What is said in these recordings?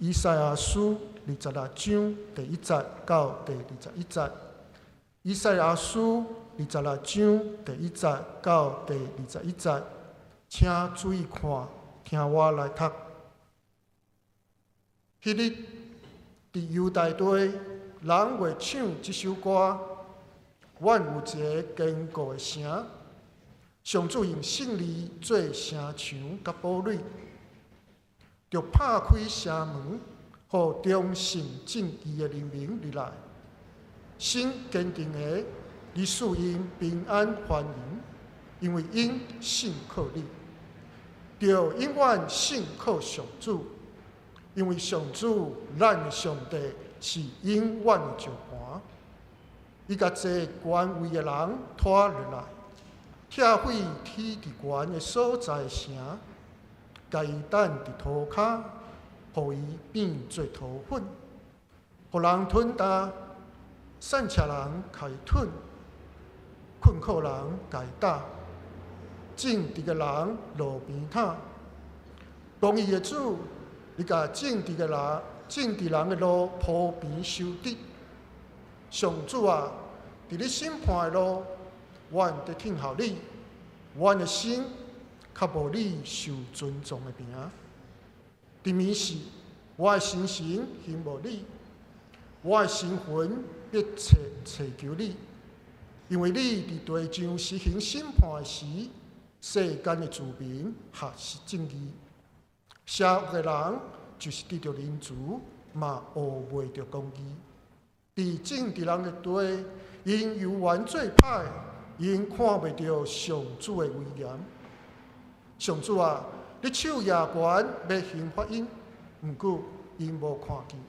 以赛亚书26章第1节到第21节。以赛亚书26章第1节到第21节，请注意看，听我来读。迄日，伫犹大地，人会唱这首歌。阮有一个坚固的城，上主用胜利做城墙甲堡垒，就拍开城门，予忠信正义的人民入来。心坚定的，你赐因平安欢迎，因为因信靠你，就永远信靠上主，因为上主咱的上帝是永远的石盘。伊甲这权威的人拖入来，拆毁天地权的所在城，甲伊等伫涂骹，予伊变做土粉，予人吞担，散车人开吞，困苦人解打，正直的人路边摊，公义的主，你甲正直人的路铺平修直。上主啊，伫你审判的路，阮得听候你，阮的心较无你受尊重的名。伫暝时，我的心神羡慕你，我的心魂必切求你，因为你伫地上实行审判的时，世间的子民学习正义，邪恶的人就是得到人主，嘛学袂着公义。伫正直人的地，因由原做歹，因看袂到上主的威严。上主啊，你手也悬要行法因，毋过因无看见，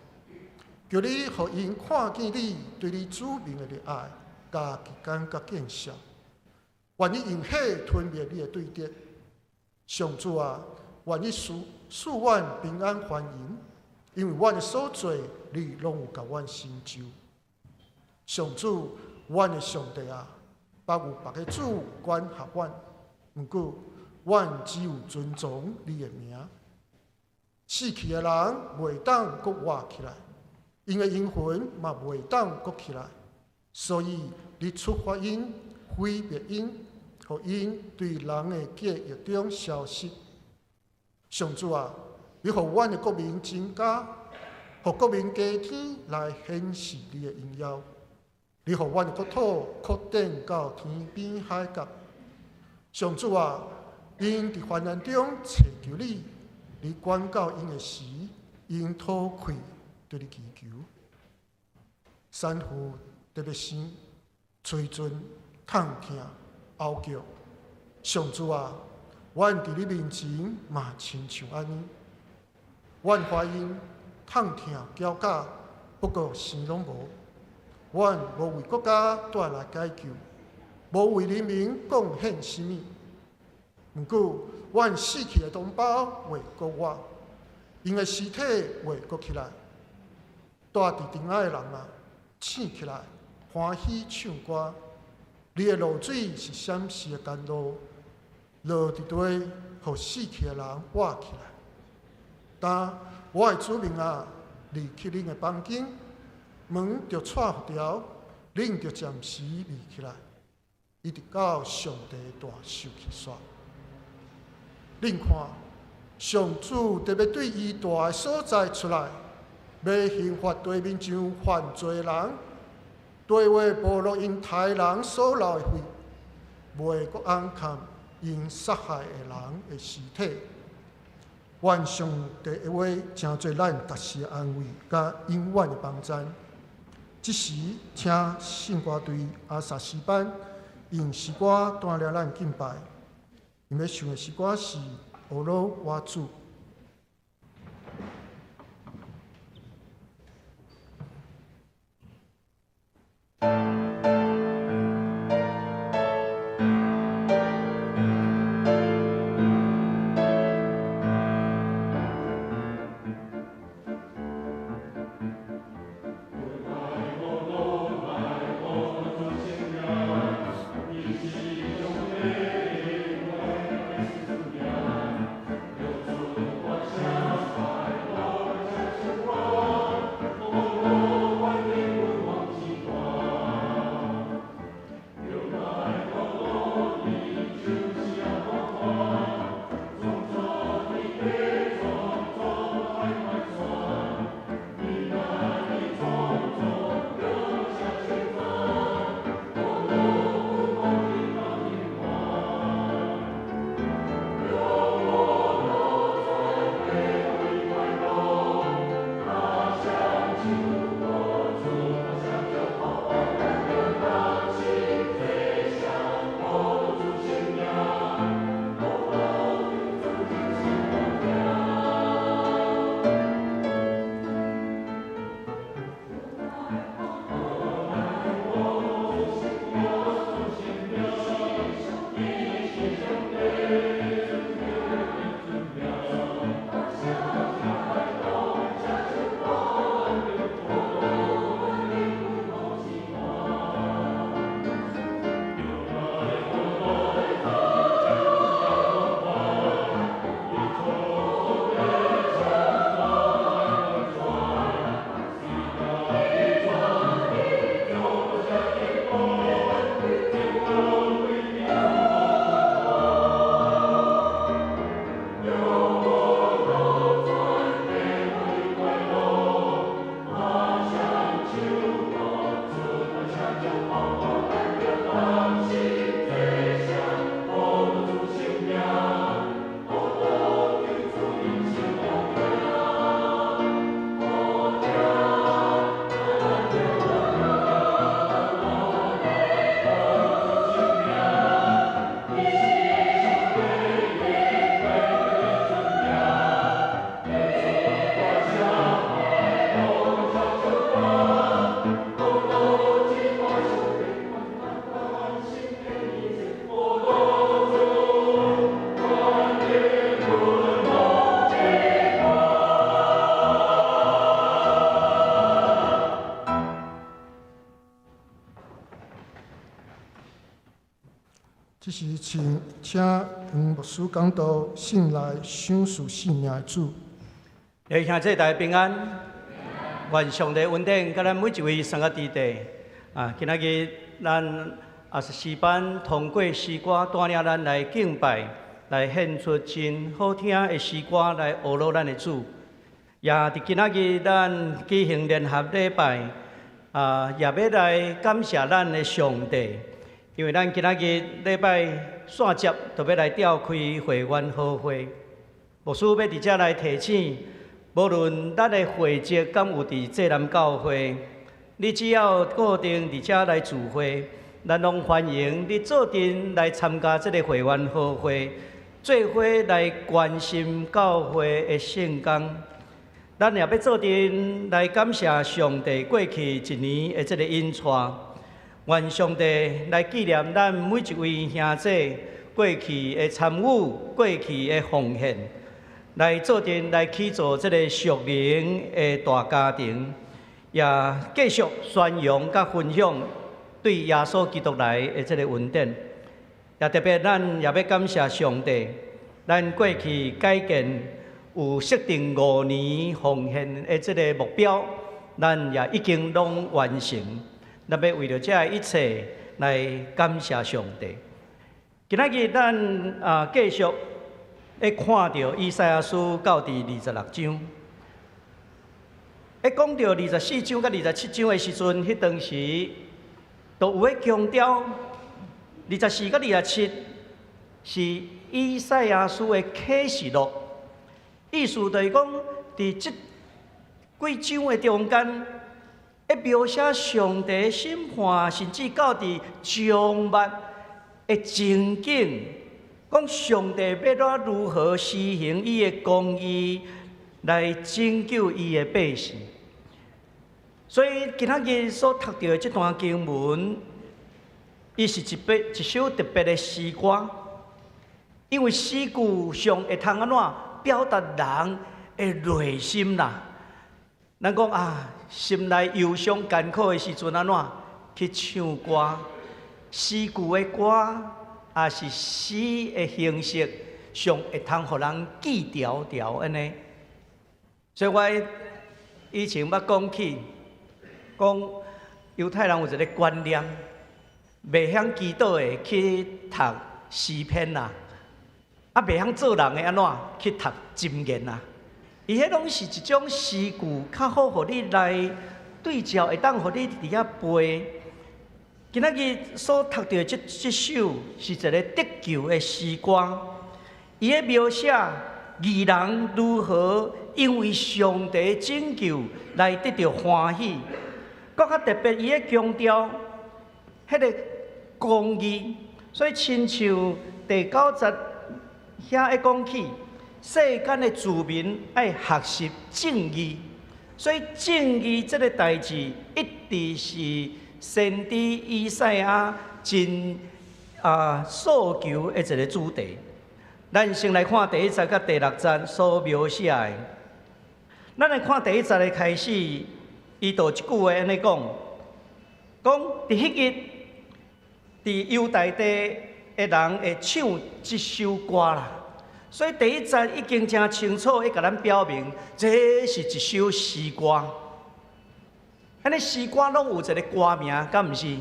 叫你互因看见你对你子民的热爱、加坚甲建设。愿你用火吞灭你的对敌。上主啊，愿你赐阮平安欢迎，因为阮的所做，你拢有甲阮成就。上主，阮的上帝啊，别有别个主管辖阮，毋过阮只有尊重你的名。死去的人袂当阁活起来，因的阴魂嘛袂当阁起来，所以你出法因，毁灭因，互因对人的记忆中消失。上主啊，你互阮的国民增加，互国民加天来显示你的荣耀。你互阮的国土扩展到天边海角。上主啊，因伫患难中祈求你，你管教因的时，因吐气对你祈求。山呼特别声，吹阵痛听嗷叫。上主啊，阮伫你面前嘛亲像安尼。阮发音痛听叫假，不过生拢无。阮无为国家带来解救，无为人民贡献什么。毋过，阮死去的同胞会国活，因的尸体会国起来。住伫城仔的人啊，醒起来，欢喜唱歌。你的露水是闪烁的甘露，落伫地，互死去的人活起来。但我的子民啊，离去恁的房间。门就踹条，恁就暂时立起来，一直到上帝大受气煞。恁看，上主特别对伊大的所在出来，要刑罚地面上犯罪人，地话部落因杀人所流的血，袂阁安看因杀害的人的尸体。愿上帝的话成做咱达时的安慰，甲永远的帮助。这时，请圣歌队阿萨诗班用诗歌带领咱敬拜。因要唱的诗歌是《俄罗我主》。这时请牧师讲道，信赖享受性命的主。弟兄姊妹大家平安，愿上帝恩典，甲咱每一位三个弟弟今仔日咱24班通过诗歌，带领咱来敬拜，来献出真好听的诗歌来学乐咱的主。也伫今仔日咱举行联合礼拜，也要来感谢咱的上帝。因为咱今仔日礼拜线接就要来召开会员好会，牧师要伫遮来提醒，无论咱的会籍敢有伫济南教会，你只要固定伫遮来聚会，咱拢欢迎你做阵来参加这个会员好会，做伙来关心教会的圣工。咱也要做阵来感谢上帝过去一年的这个恩赐。愿上帝来纪念咱每一位兄弟过去的参与、过去的奉献，来做阵来起造这个属灵的大家庭，也继续宣扬甲分享对耶稣基督来的这个恩典。也特别咱也要感谢上帝，咱过去改建有设定5年奉献的这个目标，咱也已经拢完成。咱要为了这一切来感谢上帝。今仔日咱继续会看到以赛亚书到第26章。讲到24章甲27章的时阵，迄当时都有咧强调24甲27是以赛亚书的启示录，意思就是讲，伫这几章的中间。描写上帝的审判，甚至到伫将末的情景，讲上帝要如何施行伊的公义，来拯救伊的百姓。所以今仔日所读到的这段经文，伊是一首特别的诗歌，因为诗句上会通安怎表达人的内心啦。咱讲心内忧伤艰苦的时阵，安怎去唱歌？诗句的歌，也是诗的形式，上会通互人记条条安尼。所以我以前捌讲起，讲犹太人有一个观念，袂晓祈祷的去读诗篇啦，袂晓做人的安怎去读箴言啦。伊迄拢是一种诗句，较好，互你来对照，会当互你伫遐背。今仔日所读到这首是一个得救的诗歌，伊咧描写义人如何因为上帝拯救来得到欢喜。搁较特别，伊咧强调迄个公义，所以亲像第9节遐会讲起。世间的子民爱学习正义，所以正义这个代志一直是先知以赛亚真诉求的一个主题。咱先来看第1节甲第6节所描写的。咱来看第1节的开始，伊就一句话安尼讲：伫迄日，伫犹大地的人会唱这首歌啦。所以第1节已经真清楚，甲咱表明，这是一首诗歌。安尼诗歌拢有一个歌名，敢毋是？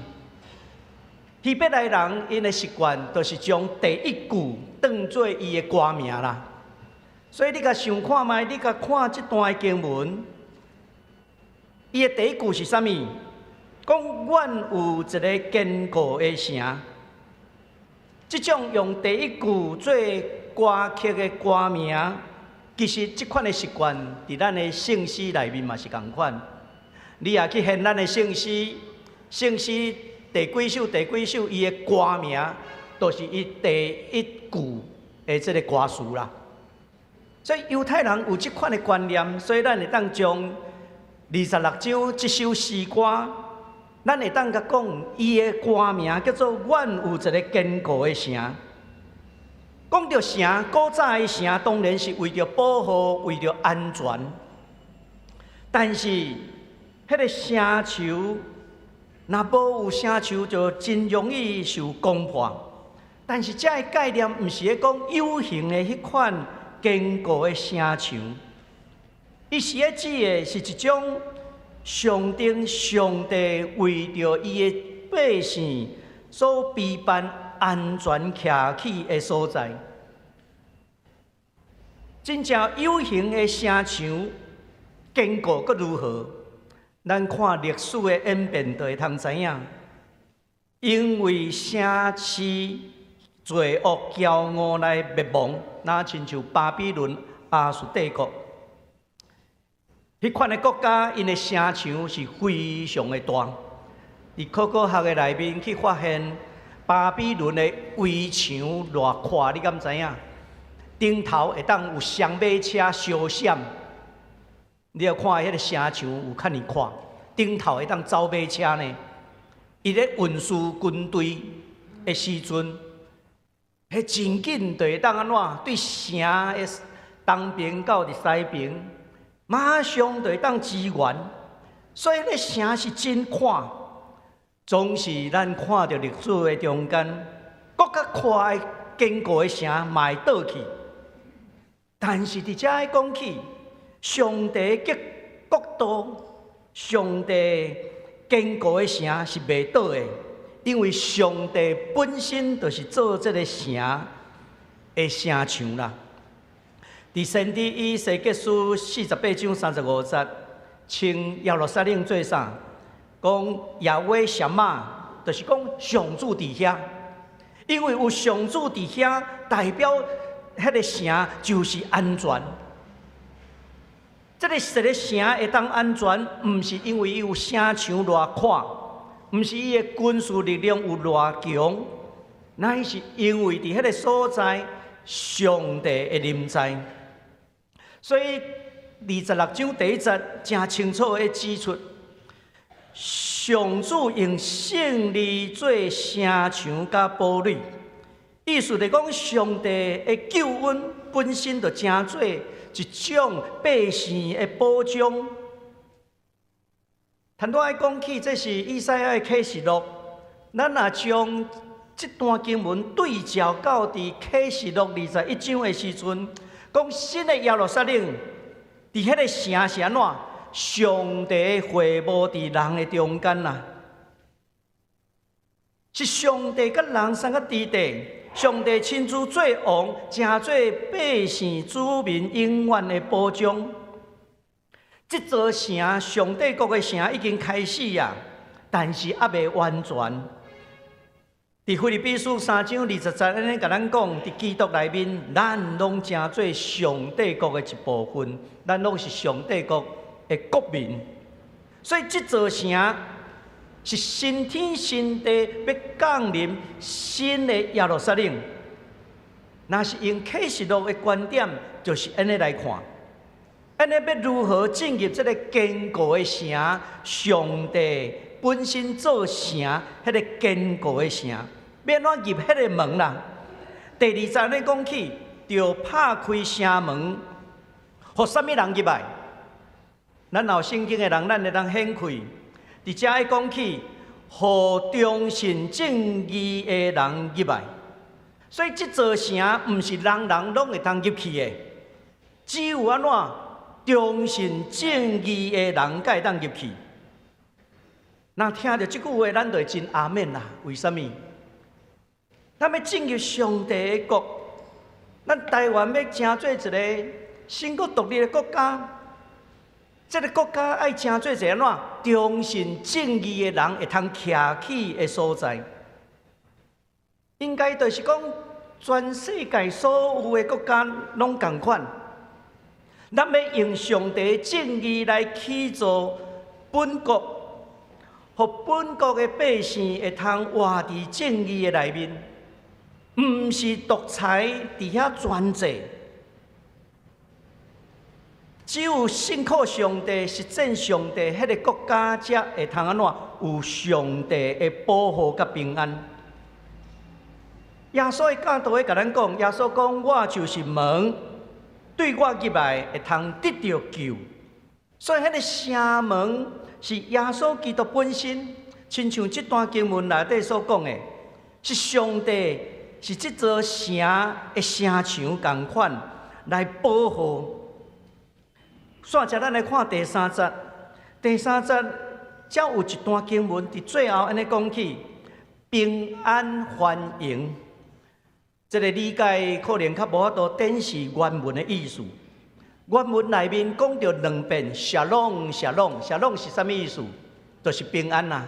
希伯来人因的习惯，就是将第1句当做伊的歌名啦。所以你甲想看觅，你甲看这段经文，伊的第1句是啥物？讲阮有一个坚固的城。这种用第1句做歌曲的歌名，其实这款的习惯，伫咱的圣诗内面嘛是同款。你也去现咱的圣诗，圣诗第几首，伊的歌名，都是伊第1句的这个歌词啦。所以犹太人有这款的观念，所以咱会当将26章这首诗歌，咱会当甲讲伊的歌名叫做“阮有一个坚固的城”。讲到城，古早的城当然是为着保护、为着安全，但是迄个城墙，若无有城墙，就真容易受攻破。但是这个概念毋是咧讲有形的迄款坚固的城墙，伊是咧指的是一种上帝为着伊的百姓所备办安全徛起的所在。真正有形的城墙坚固阁如何？咱看历史的演变，就会通知影。因为城市罪恶骄傲来灭亡，那亲像巴比伦亚述帝国，迄款的国家，因的城墙是非常的大。伫考古学的内面去发现巴比伦的围墙偌宽，你敢知影？顶头会当有双马车相闪，你要看迄个城墙有遐尼宽，顶头会当走马车呢。伊咧运输军队的时阵，迄真紧就会当安怎对城的东边到伫西边，马上就会当支援。所以咧城是真宽，总是咱看到历史的中间，搁较宽的坚固的城嘛会倒去。但是伫遮爱讲起，上帝嘅国度，上帝坚固的城是袂倒的，因为上帝本身就是做这个城的城墙啦。伫先知以西结书48章35节，称耶路撒冷做啥？讲耶和华嘛，就是讲上主伫遐，因为有上主伫遐，代表迄个城就是安全。这个城会当安全，毋是因为伊有城墙偌宽，毋是伊的军事力量有偌强，乃是因为伫迄个所在，上帝的临在。所以26章第1节真清楚地指出，上主用胜利做城墙甲堡垒，意思是讲上帝的救恩本身就真做一种百姓的保障。谈到爱讲起，这是以赛亚的启示录。咱若将这段经文对照到伫启示录21章的时阵，讲新的耶路撒冷，伫迄个城是安怎？上帝会幕伫人的中间啦，是上帝甲人三个伫地。上帝亲自做王，成做百姓子民永远的保障。这座城，上帝国的城已经开始啊，但是还未完全。伫腓立比书3章20节，安尼甲咱讲，伫基督内面，咱拢成做上帝国的一部分，咱拢是上帝国的国民。所以这座城是新天新地要降临新的耶路撒冷。若是用启示录的观点，就是安尼来看，安尼要如何进入这个坚固的城？上帝本身做城，迄个坚固的城，要怎入迄个门啦？第2节咧讲起，就拍开城门，互啥物人入来？咱有圣经的人，咱会当显开。伫遮爱讲起，互忠信正义的人入来，所以这座城毋是人人拢会当入去的，只有安怎忠信正义的人才会当入去。若听到即句话，咱就会真阿免啦。为什么？咱要进入上帝的国，咱台湾要成做一个新国独立的国家。这个国家爱成做一个安怎忠信正义的人会通徛起的所在，应该就是讲全世界所有的国家拢同款。咱要用上帝正义来起造本国，互本国的百姓会通活伫正义的内面，毋是独裁伫遐专制。只有信靠上帝、实践上帝，迄个国家才会通安怎有上帝的保护甲平安。耶稣的教导会甲咱讲，耶稣讲：“我就是门，对我入来会通得到救。”所以，迄个城门是耶稣基督本身，亲像这段经文内底所讲的，是上帝是这座城的城墙同款来保护。煞者，咱来看第3节，第3节才有一段经文伫最后安尼讲起平安欢迎。这个理解可能较无法度展示原文的意思。原文内面讲到2遍沙龙沙龙沙龙是啥物意思？就是平安啦。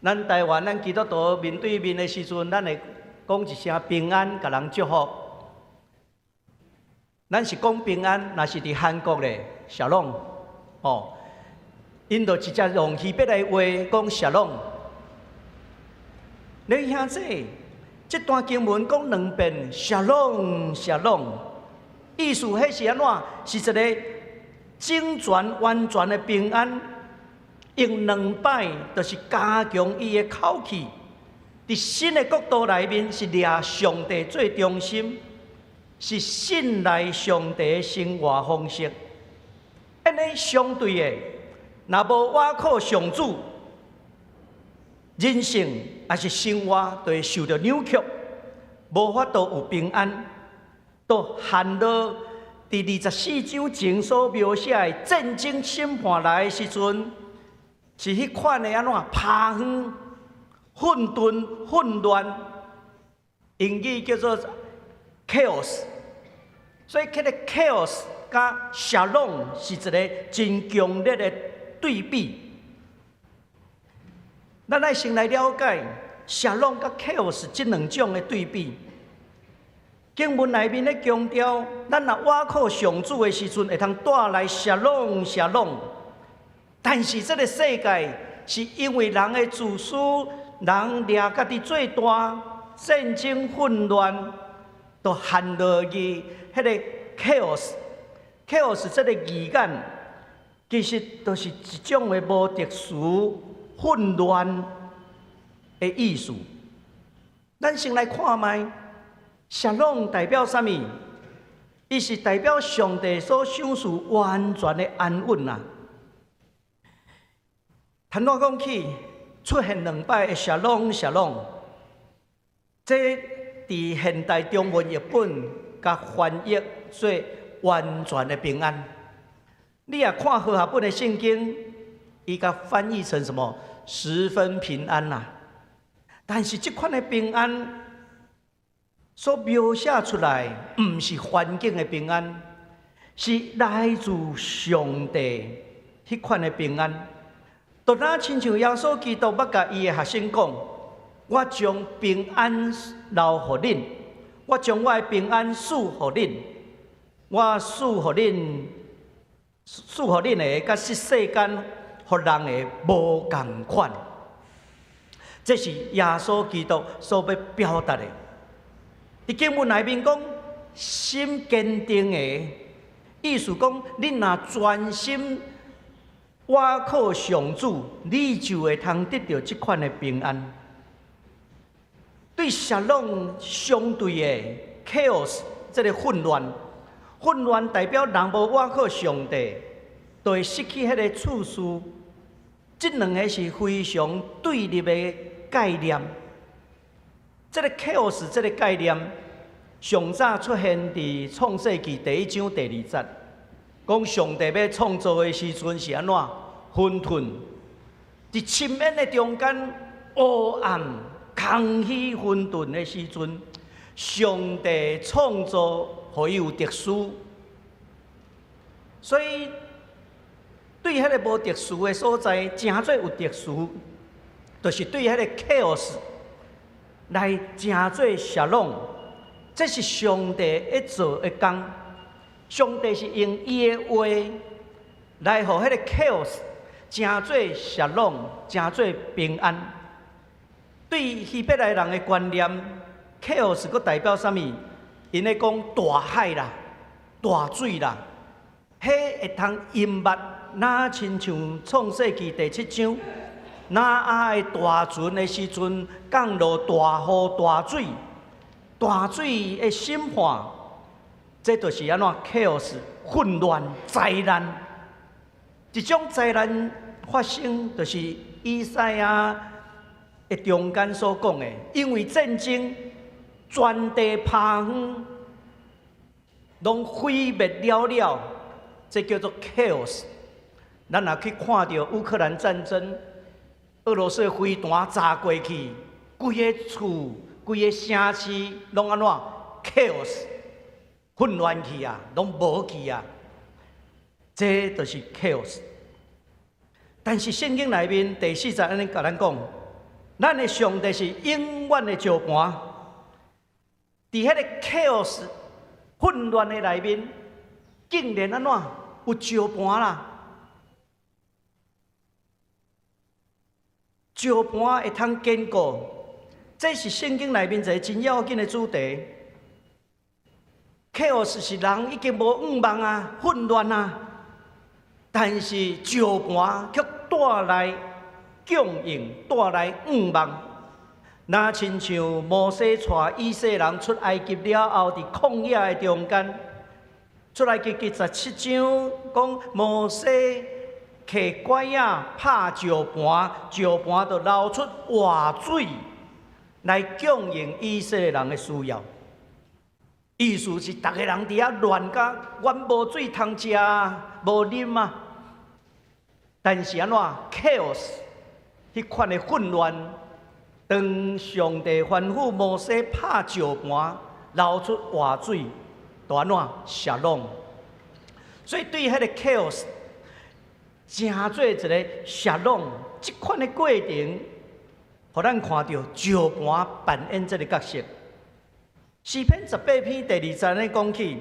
咱台湾咱基督徒面对面的时阵，咱会讲一声平安，甲人祝福。咱是讲平安，若是伫韩国咧沙龙哦，因就直接用希伯来话讲沙龙。你兄弟，这段经文讲2遍沙龙沙龙，意思迄是安怎？是一个整全完全的平安。用2摆，就是加强伊的口气。伫新的国度内面，是掠上帝最中心，是信赖上帝的生活方式。安尼相对的，若无倚靠上主，人性还是生活就会受到扭曲，无法度有平安。都hand到伫24章前所描写的战争审判来的时阵。是迄款的安怎趴远、混沌、混乱，英语叫做 chaos。所以，迄个 chaos 甲 shalom 是一个真强烈的对比。咱爱先来了解 shalom 甲 chaos 这2种的对比。经文内面咧强调，咱若倚靠上主的时阵，会通带来 shalom shalom。但是这个世界是因为人的自私，人掠家己最大，战争混乱，都陷落去迄个 chaos。chaos 这个字眼，其实都是一种的无特殊、混乱的意思。咱先来看卖，沙龙代表啥物？伊是代表上帝所享受完全的安稳啊。坦白讲起，出现2摆的沙龙沙龙，这伫现代中文译本甲翻译做完全的平安。你也看和合本的圣经，伊甲翻译成什么？十分平安啦。但是这款的平安所描写出来，毋是环境的平安，是来自上帝迄款的平安。就那亲像耶稣基督捌甲伊的学生讲：“我将平安留互恁，我将我的平安赐互恁，我赐互恁的，甲世间互人的无共款。”这是耶稣基督所要表达的。伫经文内面讲，心坚定的意思讲，恁若专心倚靠上主，你就会通得到这款的平安。对沙龙相对的 chaos， 这个混乱，混乱代表人无倚靠上帝，就会失去迄个处事。这2个是非常对立的概念。这个 chaos 这个概念，上早出现伫创世纪第1章第2节。讲上帝要创造的时阵是安怎？混沌，伫深渊的中间，黑暗、空虚、混沌的时阵，上帝创造，互伊有特殊。所以，对迄个无特殊的所在，真做有特殊，就是对迄个 chaos 来真做沙龙。这是上帝一做的工。上帝是用伊的话来，互迄个 chaos 真做沙龙，真做平安。对希伯来人的观念 ，chaos 佫代表啥物？因咧讲大海啦、大水啦，迄会通淹没，若亲像创世纪第7章，若爱大船的时阵，降落大雨大水，大水的审判。这就是安怎 chaos 混乱灾难，这种灾难发生，就是以赛亚的中间所讲的，因为战争，全地旁拢毁灭了了，这叫做 chaos。咱若去看到乌克兰战争，俄罗斯的飞弹炸过去，规个厝、规个城市拢安怎 chaos， 混乱去啊，拢无去啊，这就是 chaos。但是圣经内面第4节安尼甲咱讲，咱的上帝是永远的石盘，伫迄个 chaos 混乱的内面，竟然安怎有石盘啦？石盘会通坚固，这是圣经内面一个真要紧的主题。chaos 是人已经无愿望啊，混乱啊，但是石盘却带来供应，带来愿望。那亲像摩西带以色列人出埃及了后，伫旷野的中间，出埃及记17章讲摩西摕拐仔拍石盘，石盘就流出活水来供应以色列人的需要。意思是，逐个人伫遐乱甲，阮无水通食啊，无啉啊。但是安怎 chaos 迄款的混乱，当上帝吩咐摩西拍石盘，流出活水，就安怎消拢。所以对迄个 chaos， 真做一个消拢，即款的过程，互咱看到石盘扮演这个角色。诗篇18篇第2节咧讲起，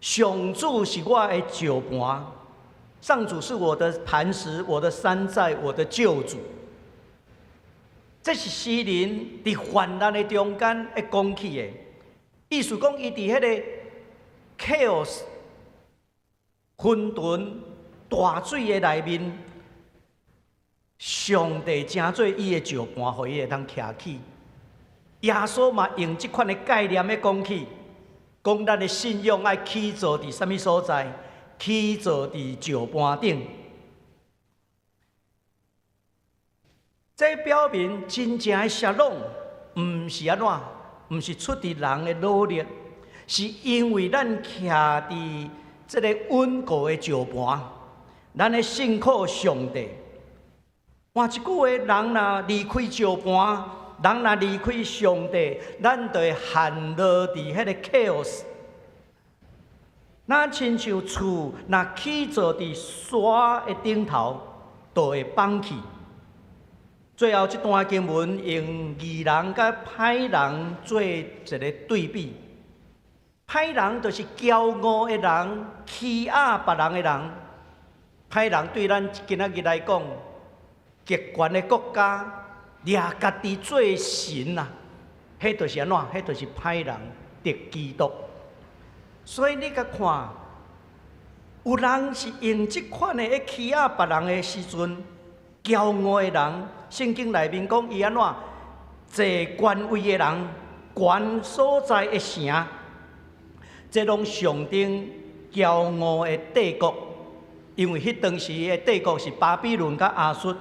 上主是我的石盘，上主是我的磐石，我的山寨，我的救主。这是诗人伫患难的中间会讲起的，意思讲伊伫迄个 chaos 混沌大水的内面，上帝正做伊的石盘，互伊会通徛起。耶稣嘛用这款的概念咧讲起，讲咱的信仰爱起坐伫什么所在？起坐伫石盘顶。这表明真正的消拢，毋是安怎？毋是出于人的努力，是因为咱徛伫这个稳固的石盘，咱的信靠上帝。换一句话，人若离开石盘，人若离开上帝，咱就会陷落伫迄个 chaos。咱亲像厝若起坐伫山的顶头，就会放弃。最后这段经文用义人甲歹人做一个对比。歹人就是骄傲的人，欺压别人的人。歹人对咱今仔日来讲，极权的国家，掠家己做神啊，迄就是安怎？迄就是歹人敌基督。所以你甲看，有人是用这款的欺压别人的时阵，骄傲的人，圣经内面讲伊安怎？坐权位的人，权所在的城，这拢象征骄傲的帝国，因为迄当时的帝国是巴比伦甲亚述。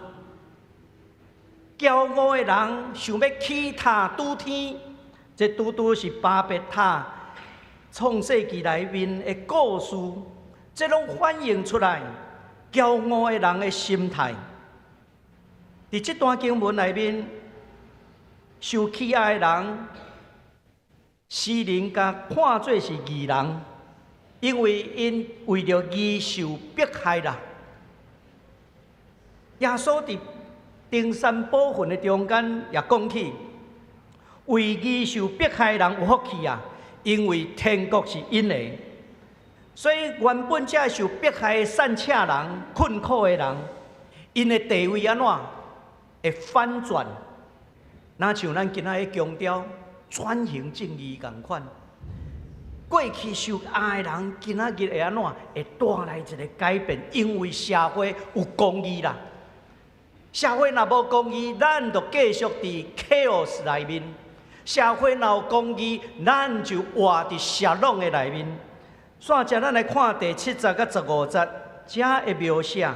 骄傲的人想要起塔拄天，这拄是巴别塔创世纪内面的故事，这拢反映出来骄傲的人的心态。伫这段经文内面，受欺压的人，诗人甲看做是义人，因为因为着义受迫害啦。耶稣伫登山宝训的中间也讲起，为义受迫害的人有福气啊，因为天国是因的。所以原本这受迫害的善车人、困苦的人，因的地位安怎会反转？那像咱今仔的强调转型正义同款，过去受压的人，今仔日会安怎会带来一个改变？因为社会有公义啦。社会若无公义，咱就继续伫 chaos 内面；社会若有公义，咱就活伫消拢的内面。煞只咱来看第7节甲15节，这的描写。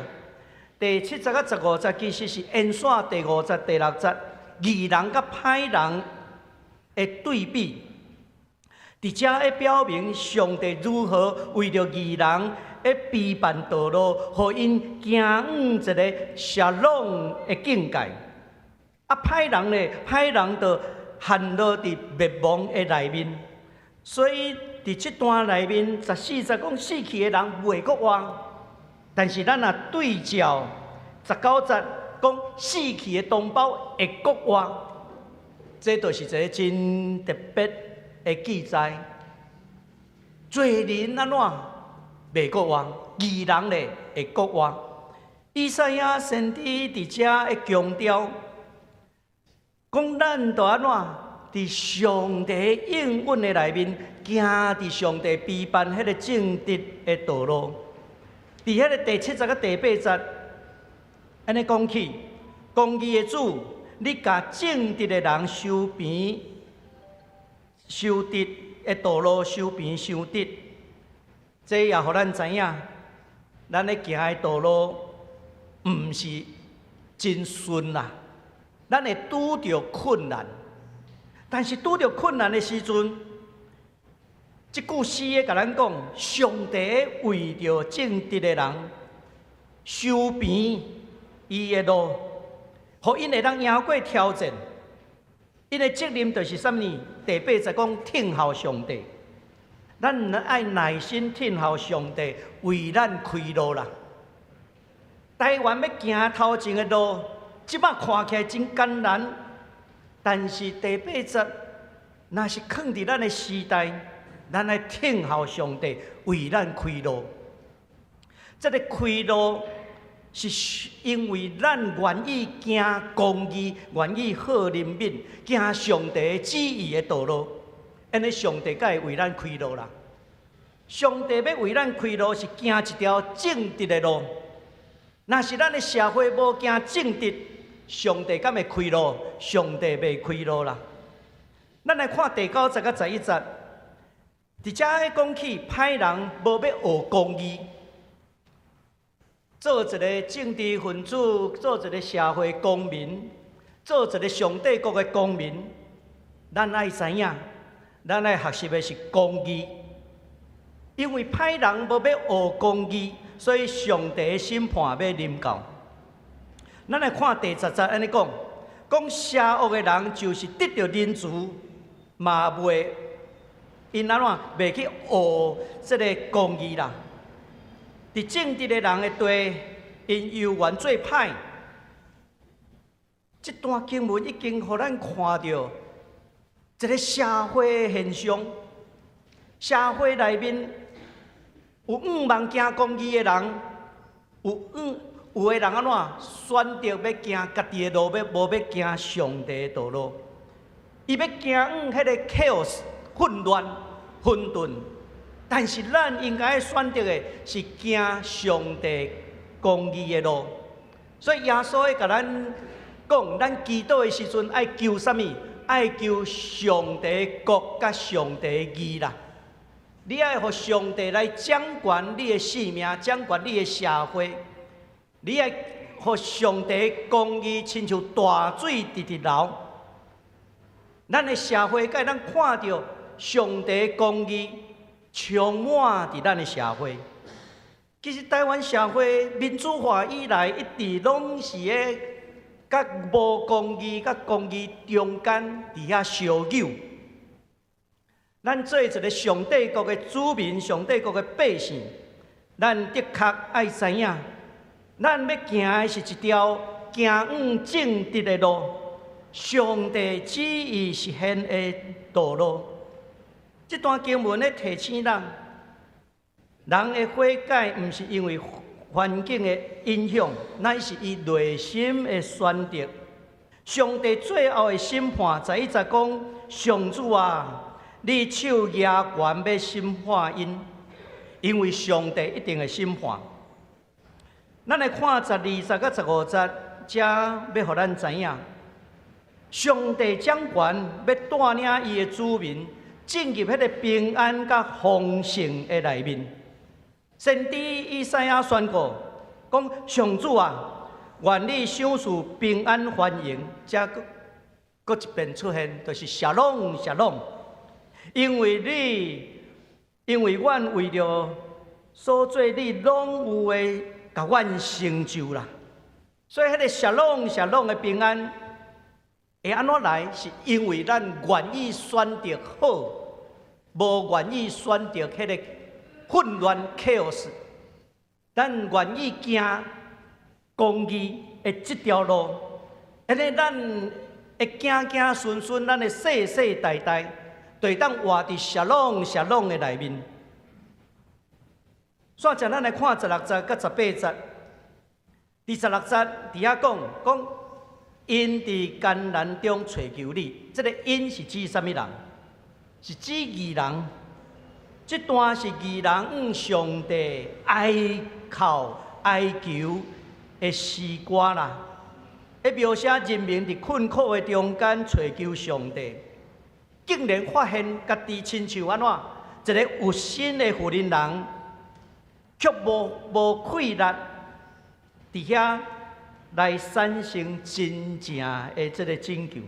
第7节甲15节其实是沿线第5节、第6节，义人甲歹人的对比。伫遮会表明上帝如何为着义人会批判道路，互因行一个邪恶的境界。啊，歹人咧，歹人就陷落伫灭亡的内面。所以伫这段内面14节讲死去的人袂阁活，但是咱若对照19节讲死去的同胞会阁活，这就是一个真特别的记载。罪人安怎袂阁活，义人咧会阁活。以赛亚先知伫遮会强调，讲咱着安怎？伫上帝应允的内面，行伫上帝批判迄个正直的道路。伫迄个第7节甲第8节，安尼讲起，公义的主，你甲正直的人修平、修直的道路，修平、修直，这也互咱知影，咱咧行的道路毋是真顺啦，咱会拄着困难。但是拄着困难的时阵，即句诗咧甲咱讲，上帝为着正直的人修平伊的路，互因会当赢过挑战。因的责任就是啥物？第8节讲听候上帝，咱爱耐心听候上帝为咱开路啦。台湾要行头前的路，即摆看起来真艰难。但是第8节，若是放伫咱的时代，咱来听候上帝为咱开路。这个开路是因为咱愿意行公义，愿意好人民，行上帝旨意的道路，安尼上帝才会为咱开路啦。上帝要为咱开路，是行一条正直的路。若是咱的社会无行正直，上帝敢会开路？上帝袂开路啦。咱来看第9节甲11节，伫遮讲起歹人无要学公义，做一个政治分子，做一个社会公民，做一个上帝国的公民，咱爱知影，咱爱学习的是公义。因为歹人无要学公义，所以上帝的审判要临到。咱来看第10节，安尼讲，讲邪恶的人就是得到仁慈，嘛袂因安怎袂去学这个公义啦。伫正直的人的地，因犹原做歹。这段经文已经互咱看到一个社会的现象，社会内面有望行公义的人，有的人安怎选择要行家己的路，无要行上帝的道路。伊要行迄个 chaos 混乱、混沌，但是咱应该选择的是行上帝公义的路。所以耶稣会甲咱讲，咱祈祷的时阵爱求啥物？爱求上帝国甲上帝义啦。你爱互上帝来掌管你的性命，掌管你的社会。你爱互上帝公义，亲像大水直直流。咱的社会该咱看到上帝公义充满伫咱的社会。其实台湾社会民主化以来，一直拢是咧甲无公义、甲公义中间伫遐相扭。咱做一个上帝国的子民，上帝国的百姓，咱的确爱知影，咱要行的是一条行正直的路。上帝旨意实现的道路。这段经文咧提醒咱，人的悔改毋是因为环境的影响，乃是伊内心的选择。上帝最后的审判，11节讲：上主啊，你手耶悬要审判因，因为上帝一定会审判。咱来看12节甲15节，遮要互咱知影。上帝掌权，要带领伊的子民进入迄个平安甲丰盛的内面。先知以赛亚宣告讲：上主啊，愿你赏赐平安繁荣。遮搁一遍出现，就是谢龙谢龙。因为阮为着所做你拢有诶，甲阮成就啦。所以迄个谢拢的平安会安怎来？是因为咱愿意选择好，无愿意选择迄个混乱 chaos。咱愿意行公义的这条路，安尼咱会行顺，咱的世世代代，就会当活伫谢拢的内面。煞者咱来看16节甲18节。第16节伫遐讲，因伫艰难中找求你，这个因是指啥物人？是指义人。这段是义人向上帝哀求的诗歌啦，迄描写人民伫困苦的中间找求上帝，竟然发现家己亲像安怎？一个有心的妇人人，却无气力。伫遐来产生真正的这个拯救，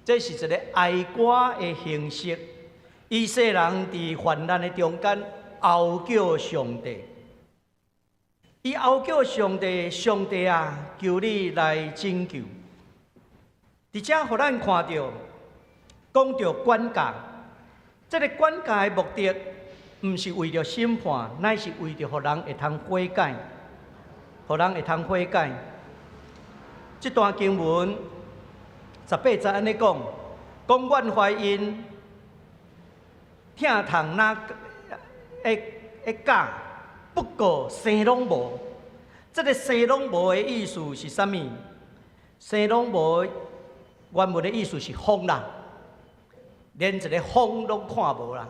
这是一个哀歌的形式。以色列人伫患难的中间哀叫上帝，伊哀叫上帝，上帝啊，求你来拯救。伫遮，互咱看到，讲到管教，这个管教的目的，毋是为了审判，乃是为着互人会通悔改。互人会通悔改。这段经文18节安尼讲，阮怀因疼痛会教，不过生拢无。这个生拢无的意思是啥物？生拢无原文的意思是风啦，连一个风拢看无啦。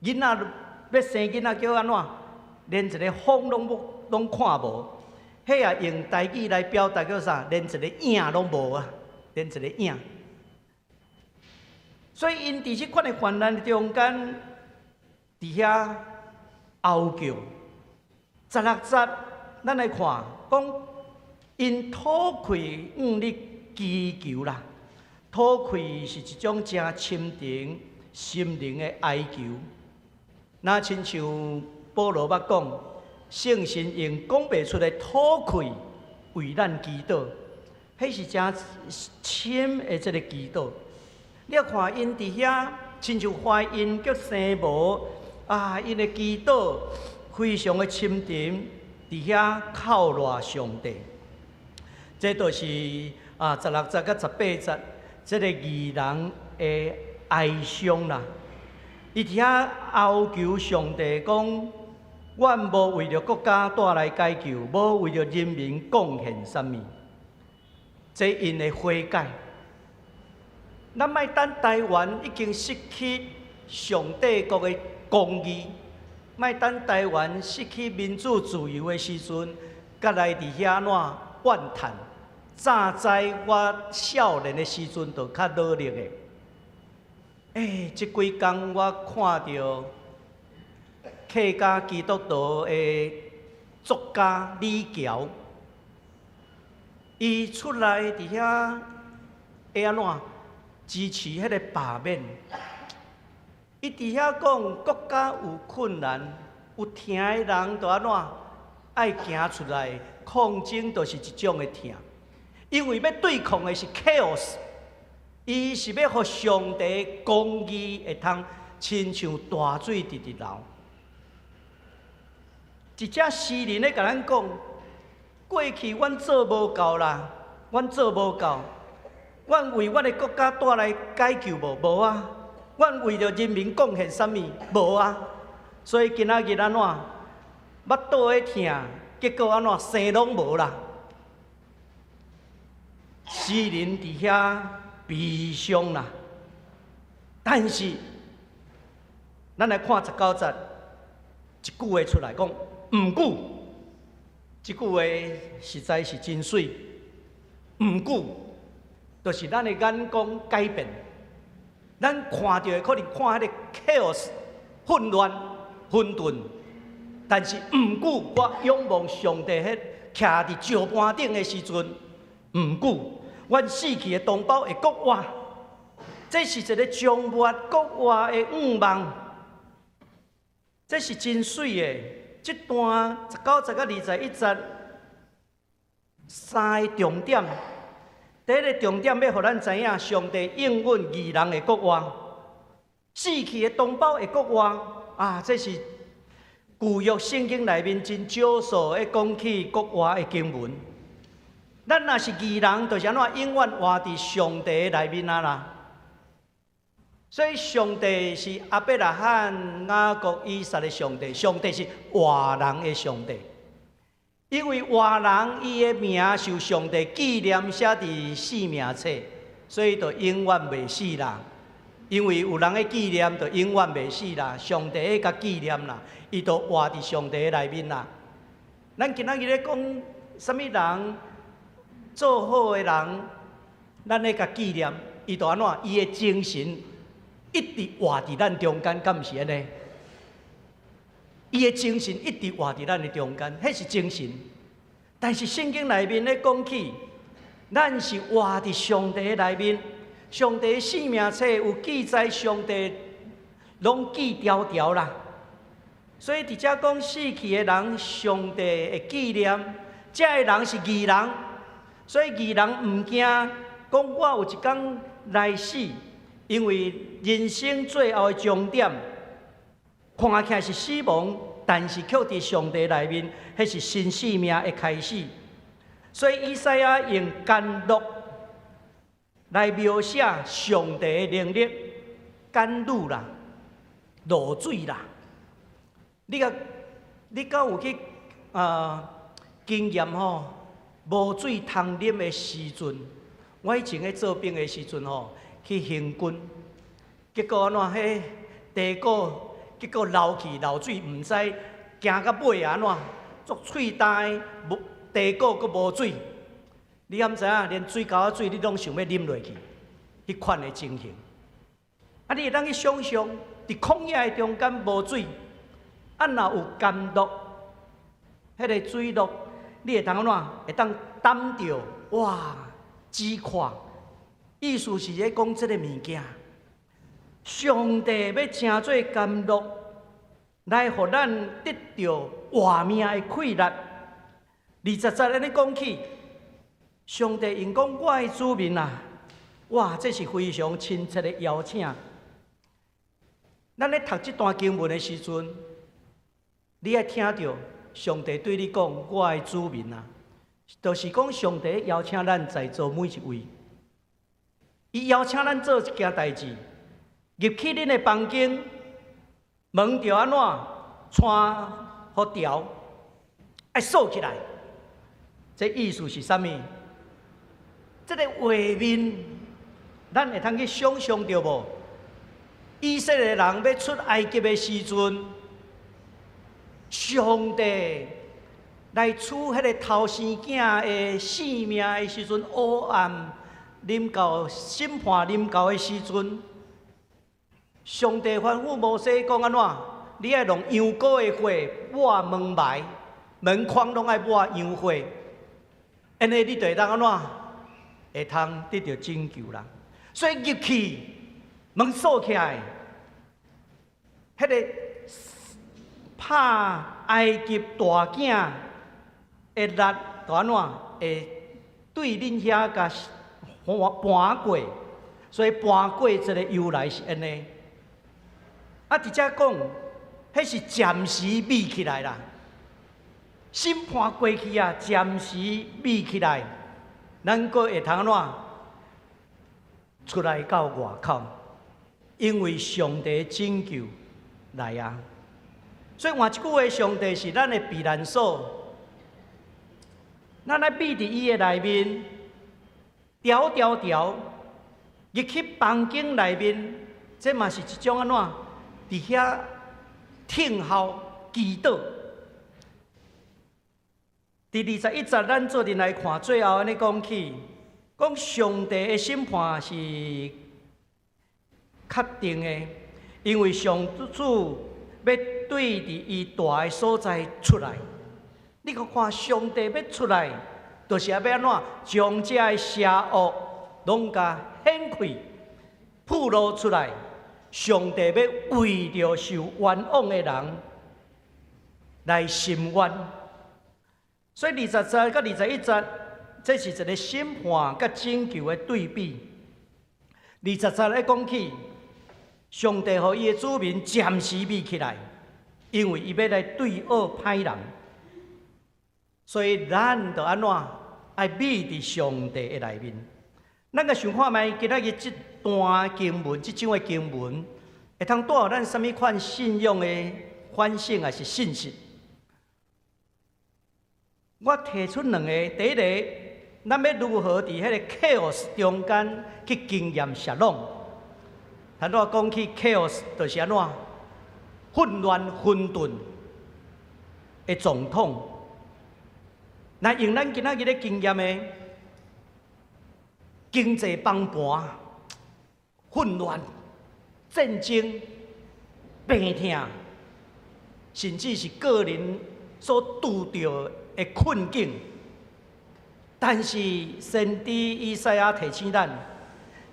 囡仔要生囡仔叫安怎？连一个风拢看无。迄也用台语来表达叫啥？连一个影拢无啊，连一个影。所以因伫即款的患难中间，伫遐哀叫。16节，咱来看，讲因吐气向你祈求啦。吐气是一种真深沉心灵的哀求。那亲像保罗捌讲。圣神用讲袂出的吐气为咱祈祷，迄是真深的这个祈祷。你看因伫遐，亲像怀孕叫生无啊，因的祈祷非常的深沉，伫遐靠赖上帝。这就是16节甲18节，这个义人的哀伤啦。伊伫遐哀求上帝讲。阮无为着国家带来解救，无为着人民贡献啥物，这因的悔改。咱莫等台湾已经失去上帝国的公义，莫等台湾失去民主自由的时阵，才来伫遐怎怨叹。早知我少年的时阵，就较努力的。这几工我看到。客家基督徒的作家李乔，伊出来伫遐会安怎支持迄个罢免？伊伫遐讲国家有困难，有疼的人就安怎爱行出来抗争，就是一种的疼。因为要对抗的是 chaos， 伊是要互上帝公义会通亲像大水直直流。一只诗人咧，甲咱讲：过去阮做无够啦，阮做无够，阮为阮的国家带来解救无啊？阮为着人民贡献啥物无啊？所以今仔日安怎，腹肚咧疼，结果安怎生拢无啦？诗人伫遐悲伤啦，但是咱来看19节，一句话出来讲。毋过，这句话实在是真水。毋过，就是咱的眼光改变，咱看到的可能看迄个 chaos、混乱、混沌，但是毋过，我仰望上帝迄徛伫石板顶的时阵，毋过，阮死去的同胞会国活，这是一个将末国外的愿望，这是真水的。这段19节到21节3个重点。第一个重点要互咱知影，上帝应允义人的国王，死去的同胞的国王啊，这是旧约圣经内面真少数的讲起国外的经文。咱若是义人，就是安怎永远活伫上帝的内面啊啦。所以上帝是亚伯拉罕、雅各、以撒的上帝，上帝是活人的上帝。因为活人伊的名受上帝纪念写伫生命册，所以就永远袂死啦。因为有人的纪念，就永远袂死啦。上帝会甲纪念啦，伊就活伫上帝的内面啦。咱今仔日咧讲，什么人做好的人，咱咧甲纪念，伊就安怎？伊的精神一直活伫咱中间，敢毋是安尼？伊的精神一直活伫咱的中间，迄是精神。但是圣经内面咧讲起，咱是活伫上帝的内面，上帝的生命册有记载，上帝拢记条条啦。所以伫遮讲死去的人，上帝会纪念，遮的人是义人，所以义人毋惊，讲我有一天来死，因为人生最后的终点。看起来是死亡，但是却伫上帝内面，迄是新生命的开始。所以以赛亚用甘露来描写上帝的能力，甘露啦、露水啦。你敢有去经验吼？无水通啉的时阵，我以前咧做兵的时阵吼，去行军，结果安怎？迄地沟。结果流去流水，毋知行到尾安怎，足喙干，无地沟阁无水。你敢知影？连水沟仔水你拢想要啉落去，迄款的情形。啊，你会当去想象，伫旷野的中间无水，啊，若有甘露，迄个水露，你会当安怎？会当担着哇，止渴。意思是咧讲即个物件。上帝要请做甘露，来互咱得到活命的气力。20节安尼讲起，上帝因讲我的子民啊，哇，这是非常亲切的邀请。咱咧读这段经文的时阵，你爱听到上帝对你讲我的子民啊，就是讲上帝邀请咱在座每一位，伊邀请咱做一件代志。入去恁的房间，门着安怎穿好调，爱锁起来。这意思是啥物？这个画面，咱会通去想象到无？以色列人要出埃及的时阵，上帝来处迄个头生囝的性命的时阵，黑暗临到审判临到的时阵。上帝吩咐摩西讲安怎？你爱用羊羔的火抹门楣，门框拢爱抹羊火，安尼你就会当安怎？会通得到拯救啦。所以入去门锁起来，迄个拍埃及大囝的力，就安怎会对恁遐甲搬过？所以搬过这个由来是安尼。啊！直接讲，迄是暂时密起来啦。审判过去啊，暂时密起来，咱阁会通安怎出来到外口？因为上帝拯救来啊！所以换一句话，上帝是咱的避难所。咱来避伫伊的内面，条入去房间内面，这嘛是一种安怎？伫遐听候祈祷。第21节，咱做阵来看，最后安尼讲起，讲上帝的审判是确定的，因为上主要对伫伊大的所在出来。你看，上帝要出来，就是要安怎？将这些邪恶拢甲掀开。暴露出来，上帝要为着受冤枉的人来审冤。所以20节到21节，这是一个审判甲拯救的对比。20节咧讲起，上帝予伊的子民暂时密起来，因为伊要来对恶歹人，所以咱着安怎爱密伫上帝的内面。咱个想看卖，今仔日这段经文，这章的经文，会通带予咱什么款信仰的反省，还是信息？我提出两个，第一个，咱要如何伫迄个 chaos 中间去经验沙龙？谈到讲起 chaos， 就是安怎？混乱混沌的总统。那用咱今仔日的经验的经济崩盘、混乱、战争、病痛，甚至是个人所拄到的困境，但是先知以赛亚提醒咱，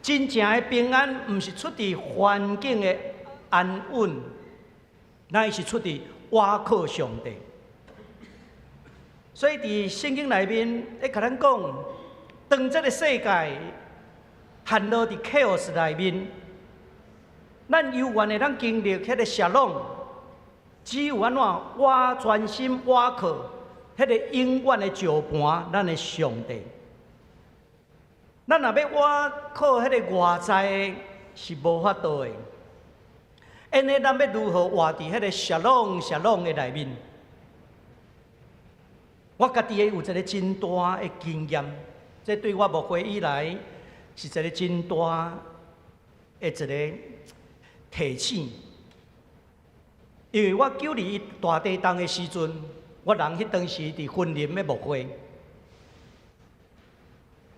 真正的平安，毋是出自环境的安稳，乃是出自倚靠上帝。所以伫圣经内面，会甲咱讲，当这个世界陷落伫 chaos 内面，咱永远会当经历迄个沙龙，只有安怎我专心倚靠迄个永远的石盘，咱的上帝。咱若要倚靠迄个外在的，是无法度的。安尼，咱要如何活伫迄个沙龙的内面？我家己有一个真大的经验，这对我牧会以来是一个真大的一个提醒。因为我92大地震的时阵，我人迄当时伫婚林的牧会，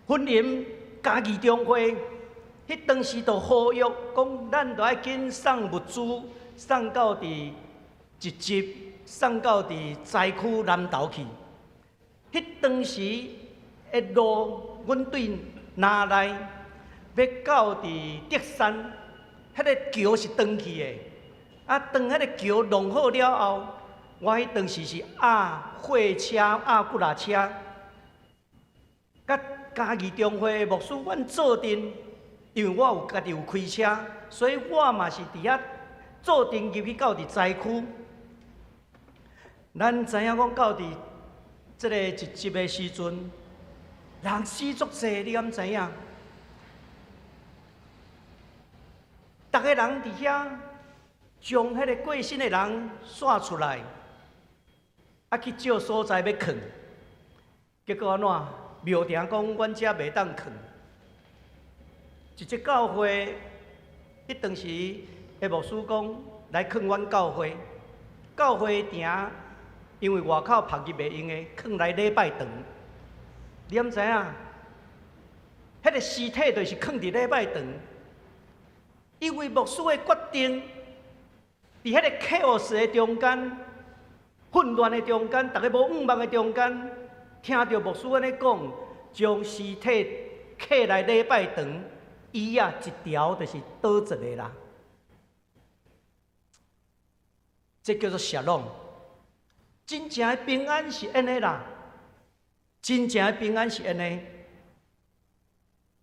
婚林嘉义中会，迄当时就呼吁讲，咱着爱紧送物资，送到伫一集，送到伫灾区南投去。迄当时的路，阮对哪内要到伫德山，迄个桥是断去的。啊，当迄个桥弄好了后，我迄当时是货车、骨力车，甲嘉义中会牧师，阮做阵，因为我有家己有开车，所以我嘛是伫遐做阵入去到伫灾区。咱知影讲到伫这个一集的时阵，人死足济，你敢知影？逐个人伫遐将迄个过身的人刷出来，啊去找所在要囥。结果安怎？庙埕讲，阮遮袂当囥。一只教会，迄当时的牧师讲来囥阮教会，教会埕。因为外口晒日袂用的，囥来礼拜堂。你敢知影？迄个尸体就是囥伫礼拜堂。因为牧师的决定，伫迄个 chaos 的中间、混乱的中间、大家无五望的中间，听到牧师安尼讲，将尸体刻来礼拜堂，椅啊一条就是倒一个啦。这叫做沙龙。真正的平安是安尼啦，真正的平安是安尼。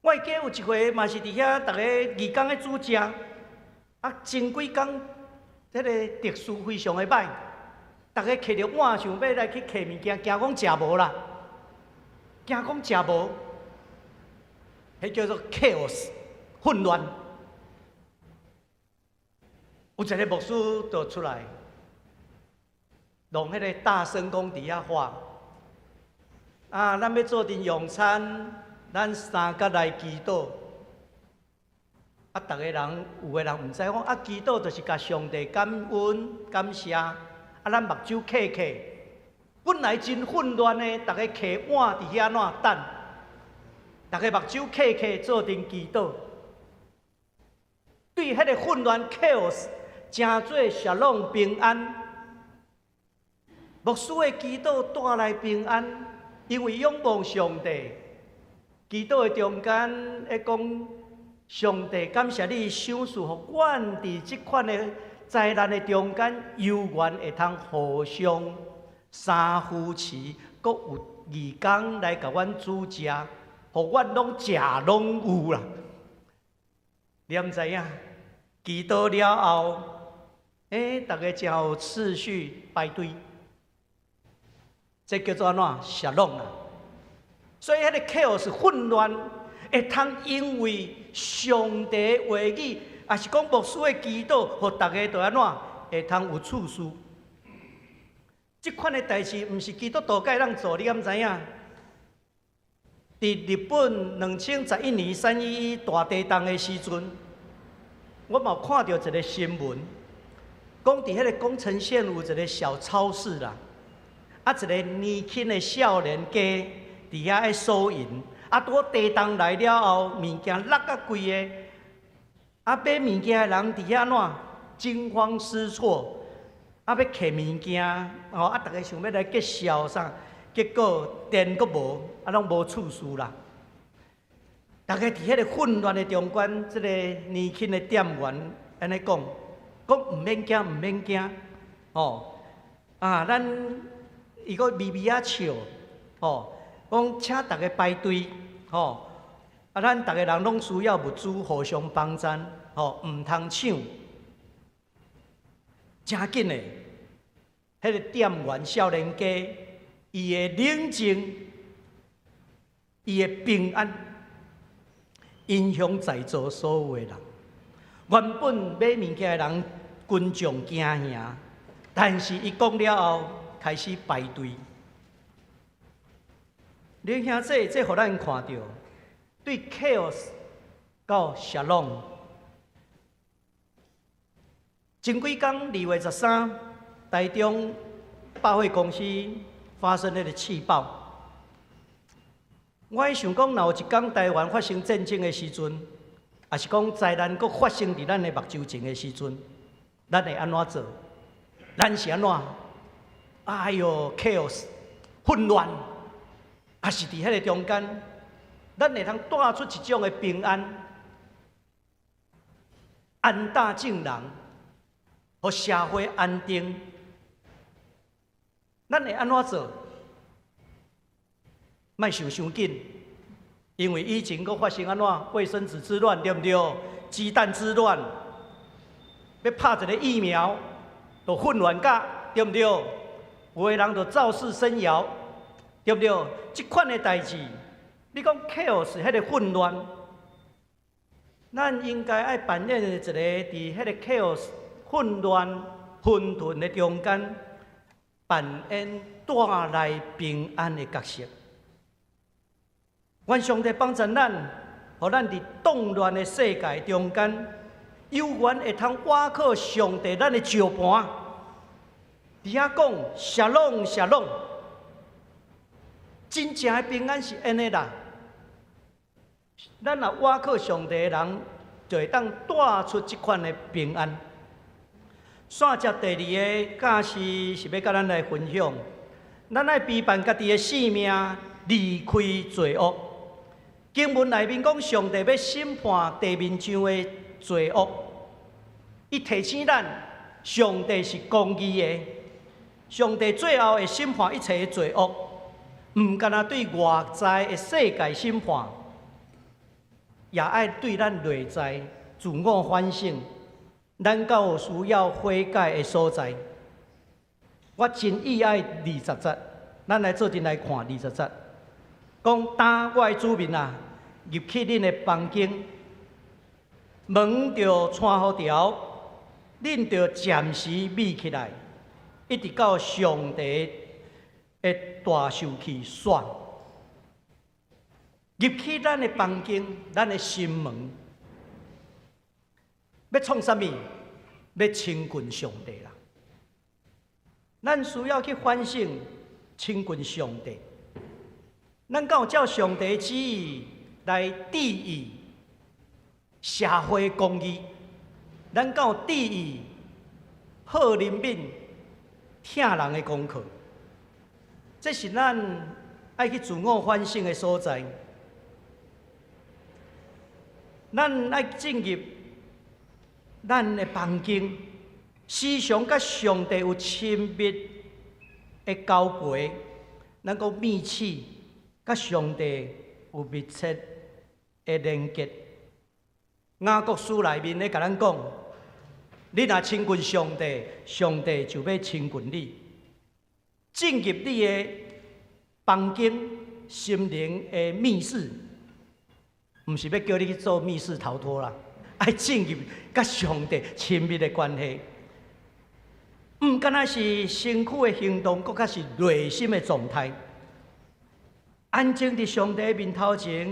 我记有一回嘛是伫遐，逐个义工的煮食，啊前几工，迄个特殊非常的歹，逐个摕着碗想要来去摕物件，惊讲食无啦，惊讲食无，迄叫做 chaos 混乱。有一个牧师就出来。用迄个大声公伫遐发，啊，咱要做阵用餐，咱三角来祈祷。啊，逐个人有个人毋知讲，啊，祈祷就是甲上帝感恩感谢，啊，咱目睭闭起，本来真混乱的，逐个摕碗伫遐怎等，逐个目睭闭起做阵祈祷。对迄个混乱 chaos， 真做沙龙平安。牧师的祈祷带来平安，因为仰望上帝。祈祷的中间，讲上帝感谢你赏赐，互阮伫即款的灾难的中间，有缘会通互相三夫妻，阁有义工来甲阮煮食，互阮拢食拢有啦。你毋知影？祈祷了后，大家真有次序排队，这叫做安怎？邪弄啊！所以迄个 chaos 混乱，会通因为上帝的话语，也是讲牧师的祈祷，互大家都安怎会通有次序。即款的代志，毋是基督徒该当做，你敢知影？伫日本2011年3.11大地震的时阵，我嘛有看到一个新闻，讲伫迄个宫城县有一个小超市啦，一个年轻的少年家伫遐咧收银，拄好地震来了后，物件落甲贵个，买物件的人伫遐怎惊慌失措。要摕物件，大家想要来结销啥，结果电阁无，拢无次序啦。大家伫迄个混乱的中间，即个年轻的店员安尼讲毋免惊，毋免惊，咱伊个微微啊笑，讲请大家排队，咱大家人拢需要物资，互相帮衬，毋通抢。真紧的，迄个店员少年家，伊的冷静，伊的平安，影响在座所有的人。原本买物件的人群众惊吓，但是伊讲了后，开始排队。你兄这互咱看到，对 chaos 到邪弄。前几天2月13，台中百货公司发生那个气爆。我想讲，若有一天台湾发生战争的时阵，也是讲灾难阁发生伫咱的目睭前的时阵，咱会安怎做？咱是安怎？哎哟 ，chaos 混乱，也是伫迄个中间，咱会通带出一种的平安，安大正人。互社会安定，咱会安怎做？莫想伤紧，因为以前阁发生安怎卫生纸之乱，对不对？鸡蛋之乱，要拍一个疫苗，都混乱甲，对不对？有的人就造势生谣，对不对？即款的代志，你讲 chaos 迄个混乱，咱应该爱扮演一个伫迄个 chaos。混乱、混沌的中间，扮演带来平安的角色。愿上帝帮助咱，互咱伫动乱的世界中间，有缘会通倚靠上帝咱的石盘。伫遐讲谢拢谢拢，真正的平安是安尼啦。咱若倚靠上帝的人，就会当带出即款的平安。线接第2个教示是要甲咱来分享，咱爱陪伴家己的性命，离开罪恶。经文内面讲，上帝要审判地面上的罪恶，伊提醒咱，上帝是公义的，上帝最后会审判一切的罪恶，毋干那对外在的世界审判，也爱对咱内在自我反省。咱敢有需要悔改的所在？我真意爱20节，咱来做阵来看20节。讲当我的主民啊，入去恁的房间，门着穿好条，恁着暂时闭起来，一直到上帝的大受气煞。入去咱的房间，咱的心门。要创啥物？要亲近上帝啦！咱需要去反省亲近上帝。咱敢有照上帝旨意来治愈社会公义？咱敢有治愈好人民疼人的功课？这是咱爱去自我反省的所在。咱爱进入咱的房间，时常甲上帝有亲密的交陪，咱个密切甲上帝有密切的连结。雅各书内面咧甲咱讲，你若亲近上帝，上帝就要亲近你。进入你的房间，心灵的密室，毋是要叫你去做密室逃脱啦，爱进入甲上帝亲密的关系。毋敢若是身躯的行动，搁较是内心的状态。安静伫上帝面头前，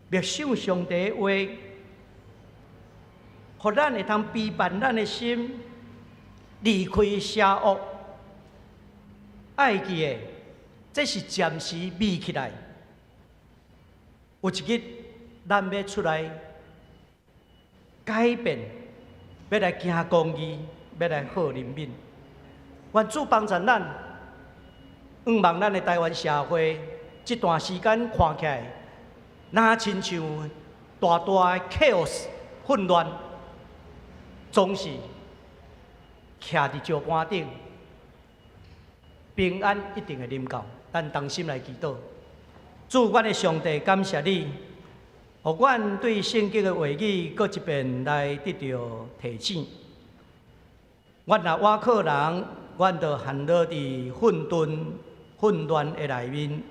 默想上帝的话，互咱会通陪伴咱的心，离开邪恶。爱记的，这是暂时美起来。有一日，咱要出来改变，要来行公义，要来好人民。愿主帮助咱，希望咱的台湾社会这段时间看起来，哪亲像大大的 chaos 混乱，总是徛伫石板顶。平安一定会临到，咱同心来祈祷。主，阮的上帝，感谢你，互阮对圣经的话语搁一遍来得到提醒。阮若瓦靠人，阮就陷落伫混乱的内面，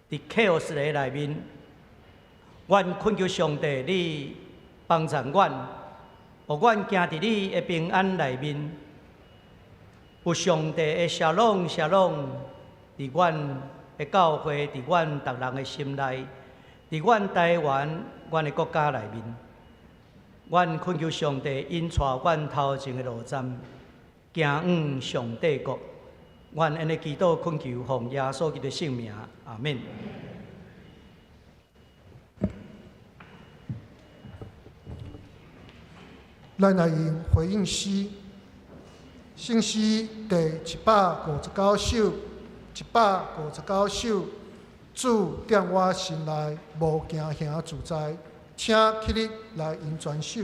伫 chaos 的内面。阮恳求上帝，你帮助阮，互阮行伫你的平安内面。有上帝的沙龙，伫阮的教会，伫阮逐人的心内，伫阮台湾，阮的国家内面，阮恳求上帝引带阮头前的路站，行往上帝国。阮安尼祈祷恳求，奉耶稣基督的圣名，阿免。咱来用回应诗。圣诗第159首，159首，主在我心内，无惊吓自在，请起立来吟全首。